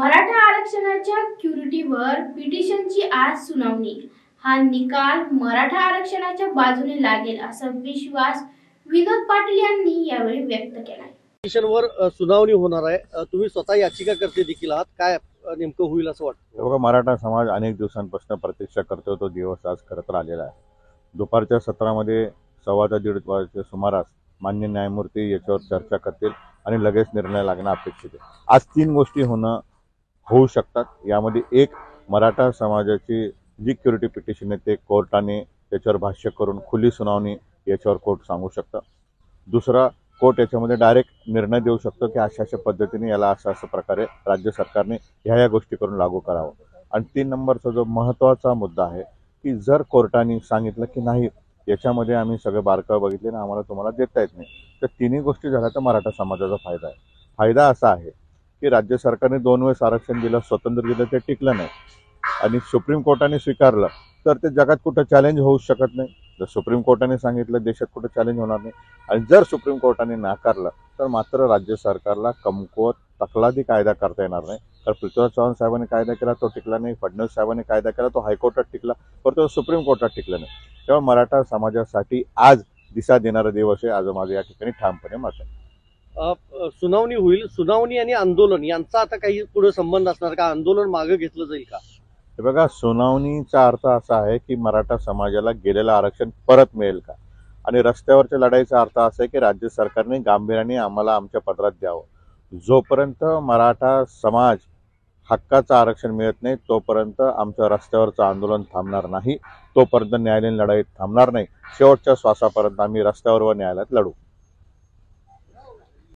मराठा आरक्षणाच्या क्युरिटीवर पिटिशनची आज सुनावणी। हा निकाल मराठा आरक्षणाच्या बाजूने लागेल असा विश्वास विनोद पाटील यांनी यावेळी व्यक्त केला। पिटिशनवर सुनावणी होणार आहे। तुम्ही स्वतः याचिकाकर्ते देखील आहात, काय नेमकं होईल असं वाटतं? बघा, मराठा समाज अनेक दिवसांपासून प्रतीक्षा करतो, तो दिवस आज करत राहिलेला आहे। दुपारच्या सत्रामध्ये 1:15 वाजता सुमारास मान्य न्यायमूर्ती याच्यावर चर्चा करतील आणि लगेच निर्णय लागणं अपेक्षित आहे। आज 3 गोष्टी होऊ शकतात। यामध्ये एक, मराठा समाजाची जी क्युरिटी पिटिशन आहे ते कोर्टाने त्याच्यावर भाष्य करून खुली सुनावणी याच्यावर कोर्ट सांगू शकतं। दुसरा, कोर्ट याच्यामध्ये डायरेक्ट निर्णय देऊ शकतो की अशा पद्धतीने याला अशा प्रकारे राज्य सरकारने ह्या गोष्टी करून लागू करावं। आणि 3 नंबरचा जो महत्त्वाचा मुद्दा आहे की जर कोर्टाने सांगितलं की नाही याच्यामध्ये आम्ही सगळे बारकावे बघितले ना, आम्हाला तुम्हाला देता येत नाही, तर 3ही गोष्टी झाल्या तर मराठा समाजाचा फायदा आहे। फायदा असा आहे की राज्य सरकारने 2 वेळेस आरक्षण दिलं, स्वतंत्र दिलं, ते टिकलं नाही आणि सुप्रीम कोर्टाने स्वीकारलं तर ते जगात कुठं चॅलेंज होऊ शकत नाही। जर सुप्रीम कोर्टाने सांगितलं देशात कुठं चॅलेंज होणार नाही, आणि जर सुप्रीम कोर्टाने नाकारलं तर मात्र राज्य सरकारला कमकुवत तकलादी कायदा करता येणार नाही। तर पृथ्वीराज चव्हाण साहेबांनी कायदा केला तो टिकला नाही, फडणवीस साहेबांनी कायदा केला तो हायकोर्टात टिकला, परंतु सुप्रीम कोर्टात टिकला नाही। तेव्हा मराठा समाजासाठी आज दिशा देणारा दिवस आहे, आज माझं या ठिकाणी ठामपणे मत आहे। सुनावणी होईल, सुनावणी आणि आंदोलन यांचा आता काही पुढे संबंध असणार का? आंदोलन मागे घेतलं जाईल का? हे बघा, सुनावणीचा अर्थ असा आहे की मराठा समाजाला गेलेलं आरक्षण परत मिळेल का, आणि रस्त्यावरच्या लढाईचा अर्थ असा आहे की राज्य सरकारने गांभीर्याने आम्हाला आमच्या पदरात द्यावं। जोपर्यंत मराठा समाज हक्काचं आरक्षण मिळत नाही तोपर्यंत आमचं रस्त्यावरचं आंदोलन थांबणार नाही, तोपर्यंत न्यायालयीन लढाई थांबणार नाही। शेवटच्या श्वासापर्यंत आम्ही रस्त्यावर व न्यायालयात लढू।